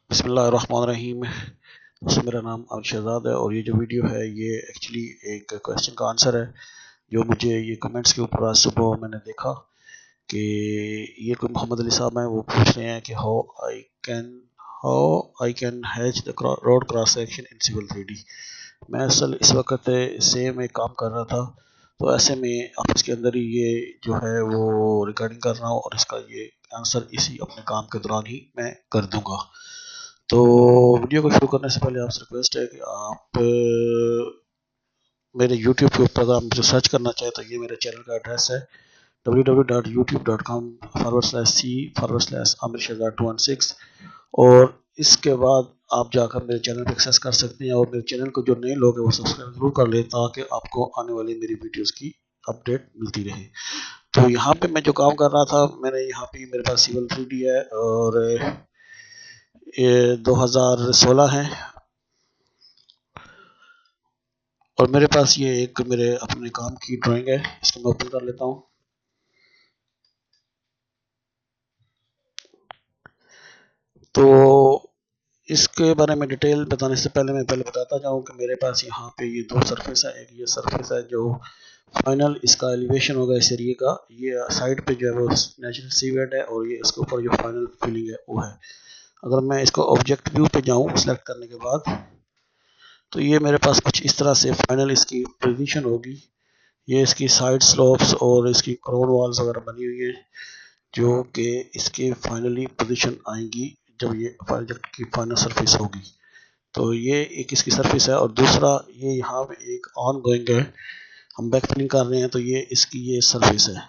बिस्मिल्लाहिर्रहमानिर्रहीम। दोस्तों, मेरा नाम शहजाद है और ये जो वीडियो है ये एक्चुअली एक क्वेश्चन का आंसर है जो मुझे ये कमेंट्स के ऊपर आज सुबह मैंने देखा कि ये कोई मोहम्मद अली साहब हैं। वो पूछ रहे हैं कि how I can hatch the road cross section in civil 3D। मैं असल इस वक्त सेम एक काम कर रहा था, तो ऐसे में ऑफिस के अंदर ही ये जो है वो रिकॉर्डिंग कर रहा हूँ और इसका ये आंसर इसी अपने काम के दौरान ही मैं कर दूंगा। तो वीडियो को शुरू करने से पहले आपसे रिक्वेस्ट है कि आप मेरे YouTube के ऊपर अगर आप मुझे सर्च करना चाहें तो ये मेरे चैनल का एड्रेस है www.youtube.com/c/AmirShehzad216। और इसके बाद आप जाकर मेरे चैनल पर एक्सेस कर सकते हैं और मेरे चैनल को जो नए लोग हैं वो सब्सक्राइब जरूर कर लें ताकि आपको आने वाली मेरी वीडियोस की अपडेट मिलती रहे। तो यहाँ पे मैं जो काम कर रहा था, मैंने यहाँ पे मेरे पास सिविल 3D है और ये 2016 है और मेरे पास ये एक मेरे अपने काम की ड्राइंग है। इसको मैं ओपन कर लेता हूँ। तो इसके बारे में डिटेल बताने से पहले मैं बताता जाऊँ कि मेरे पास यहाँ पे ये दो सरफेस है। एक ये सरफेस है जो फाइनल इसका एलिवेशन होगा इस एरिए का, ये साइड पे जो है वो नेचुरल सी वेट है और ये इसके ऊपर जो फाइनल फिलिंग है वो है। अगर मैं इसको ऑब्जेक्ट व्यू पे जाऊँ सेलेक्ट करने के बाद, तो ये मेरे पास कुछ इस तरह से फाइनल इसकी पोजीशन होगी। ये इसकी साइड स्लोप्स और इसकी क्राउन वॉल्स वगैरह बनी हुई है जो कि इसके फाइनली पोजीशन आएंगी जब ये प्रोजेक्ट की फाइनल सरफेस होगी। तो ये एक इसकी सरफेस है और दूसरा ये यहाँ पे एक ऑन गोइंग है, हम बैक फिलिंग कर रहे हैं तो ये इसकी ये सरफेस है।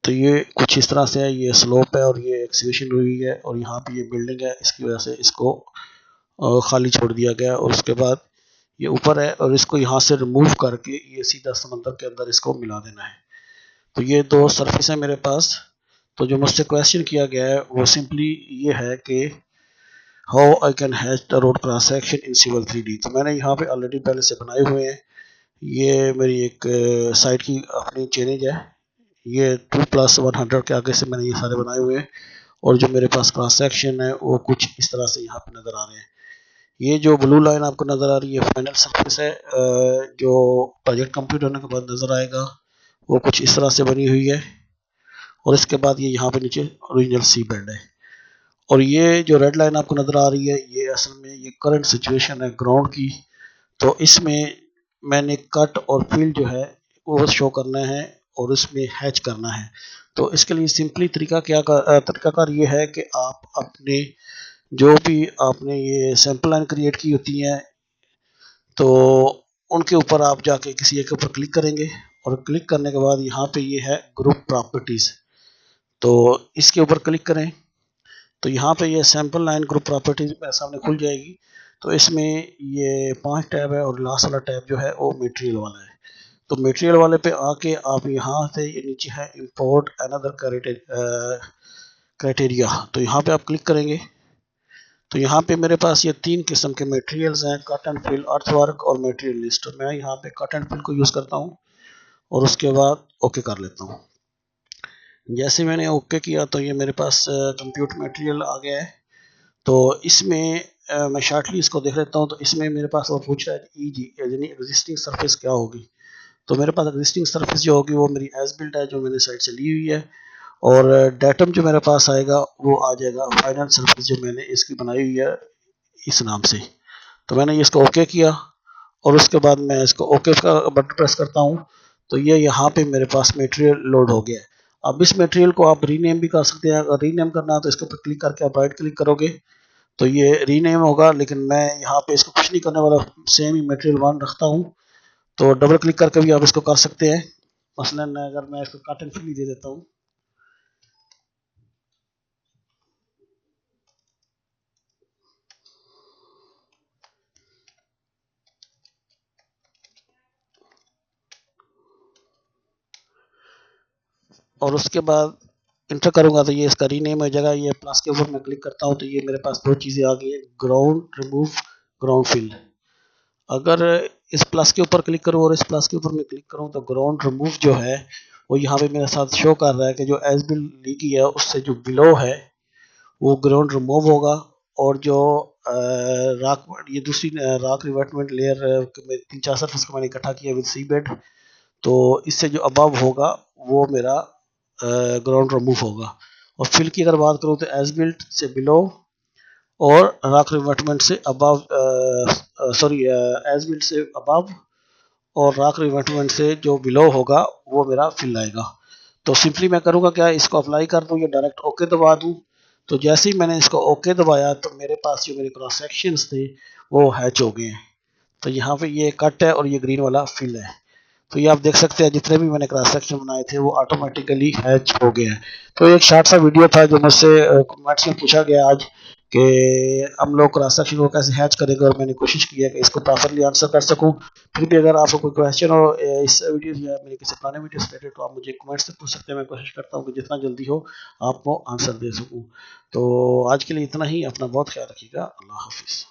तो ये कुछ इस तरह से है, ये स्लोप है और ये एक्सक्यूशन हुई है और यहाँ पे ये बिल्डिंग है, इसकी वजह से इसको खाली छोड़ दिया गया और उसके बाद ये ऊपर है और इसको यहाँ से रिमूव करके ये सीधा समंदर के अंदर इसको मिला देना है। तो ये दो सरफेस है मेरे पास। तो जो मुझसे क्वेश्चन किया गया है वो सिंपली ये है कि how I can hatch the road cross section in civil 3D। तो मैंने यहाँ पे ऑलरेडी पहले से बनाए हुए हैं। ये मेरी एक साइड की अपनी चेनेज है, ये 2+100 के आगे से मैंने ये सारे बनाए हुए हैं और जो मेरे पास क्रॉस सेक्शन है वो कुछ इस तरह से यहाँ पे नज़र आ रहे हैं। ये जो ब्लू लाइन आपको नज़र आ रही है फाइनल सरफेस है, जो प्रोजेक्ट कंप्लीट होने के बाद नज़र आएगा वो कुछ इस तरह से बनी हुई है और इसके बाद ये यहाँ पे नीचे ओरिजिनल सी बेड है। और ये जो रेड लाइन आपको नज़र आ रही है ये असल में ये करंट सिचुएशन है ग्राउंड की। तो इसमें मैंने कट और फिल जो है वो शो करना है और इसमें हैच करना है। तो इसके लिए सिंपली तरीकाकार ये है कि आप अपने जो भी आपने ये सैंपल लाइन क्रिएट की होती हैं तो उनके ऊपर आप जाके किसी एक के ऊपर क्लिक करेंगे और क्लिक करने के बाद यहाँ पे ये है ग्रुप प्रॉपर्टीज, तो इसके ऊपर क्लिक करें तो यहाँ पे ये सैंपल लाइन ग्रुप प्रॉपर्टीज सामने खुल जाएगी। तो इसमें ये 5 टैब है और लास्ट वाला टैब जो है वो मटेरियल वाला है। तो मटेरियल वाले पे आके आप यहाँ से ये नीचे है इंपोर्ट अनदर क्राइटेरिया, तो यहाँ पे आप क्लिक करेंगे तो यहाँ पे मेरे पास ये 3 किस्म के मटेरियल्स हैं, कट एंड फिल, अर्थवर्क और मटेरियल लिस्ट। तो मैं यहाँ पे कट एंड फिल को यूज़ करता हूँ और उसके बाद ओके कर लेता हूँ। जैसे मैंने ओके किया तो ये मेरे पास कंप्यूट मटेरियल आ गया है। तो इसमें मैं शार्टली इसको देख लेता हूँ। तो इसमें मेरे पास वो पूछ रहा है कि ईजी यानी एग्जिस्टिंग सरफेस क्या होगी। तो मेरे पास एग्जिस्टिंग सरफेस जो होगी वो मेरी एज बिल्ट है जो मैंने साइड से ली हुई है और डाटम जो मेरे पास आएगा वो आ जाएगा फाइनल सरफेस जो मैंने इसकी बनाई हुई है इस नाम से। तो मैंने इसको ओके किया और उसके बाद मैं इसको ओके का बटन प्रेस करता हूँ तो ये यहाँ पे मेरे पास मटेरियल लोड हो गया है। अब इस मटेरियल को आप रीनेम भी कर सकते हैं। अगर रीनेम करना है तो इसके ऊपर क्लिक करके आप राइट क्लिक करोगे तो ये रीनेम होगा, लेकिन मैं यहाँ पे इसको कुछ नहीं करने वाला, सेम ही मटेरियल 1 रखता हूँ। तो डबल क्लिक करके भी आप इसको कर सकते हैं। मसलन अगर मैं इसको कट एंड फिल दे देता हूँ और उसके बाद इंटर करूंगा तो ये इसका रीनेम हो जाएगा। ये प्लस के ऊपर मैं क्लिक करता हूँ तो ये मेरे पास दो चीज़ें आ गई है, ग्राउंड रिमूव, ग्राउंड फिल। अगर इस प्लस के ऊपर क्लिक करूँ और इस प्लस के ऊपर मैं क्लिक करूँ तो ग्राउंड रिमूव जो है वो यहाँ पे मेरे साथ शो कर रहा है कि जो एज बिल ली की है उससे जो बिलो है वो ग्राउंड रिमूव होगा, और जो राक, ये दूसरी राक रिवर्टमेंट लेयर में 3-4 सरफेस को मैंने इकट्ठा किया विद सी बेड, तो इससे जो अबव होगा वो मेरा ग्राउंड रिमूव होगा। और फिल की अगर बात करूँ तो एज बिल्ट से बिलो और रॉक रिवर्टमेंट से अबव, सॉरी एज बिल्ट से अबव और रॉक रिवर्टमेंट से जो बिलो होगा वो मेरा फिल आएगा। तो सिंपली मैं करूँगा क्या, इसको अप्लाई कर दूँ या डायरेक्ट ओके दबा दूँ। तो जैसे ही मैंने इसको ओके दबाया तो मेरे पास जो मेरे क्रॉस सेक्शंस थे वो हैच हो गए हैं। तो यहाँ पे ये कट है और ये ग्रीन वाला फिल है। तो ये आप देख सकते हैं जितने भी मैंने क्रॉस सेक्शन बनाए थे वो ऑटोमेटिकली हैच हो गए हैं। तो एक शॉर्ट सा वीडियो था जो मुझसे कमेंट्स में पूछा गया आज कि हम लोग क्रॉस सेक्शन को कैसे हैच करेंगे, और मैंने कोशिश की है कि इसको प्रॉपरली आंसर कर सकूं। फिर भी अगर आपको कोई क्वेश्चन हो इस वीडियो या मेरे किसी पुराने वीडियो से रिलेटेड, तो आप मुझे कमेंट्स से पूछ सकते हैं। मैं कोशिश करता हूँ कि जितना जल्दी हो आपको आंसर दे सकूँ। तो आज के लिए इतना ही। अपना बहुत ख्याल रखिएगा। अल्लाह हाफिज़।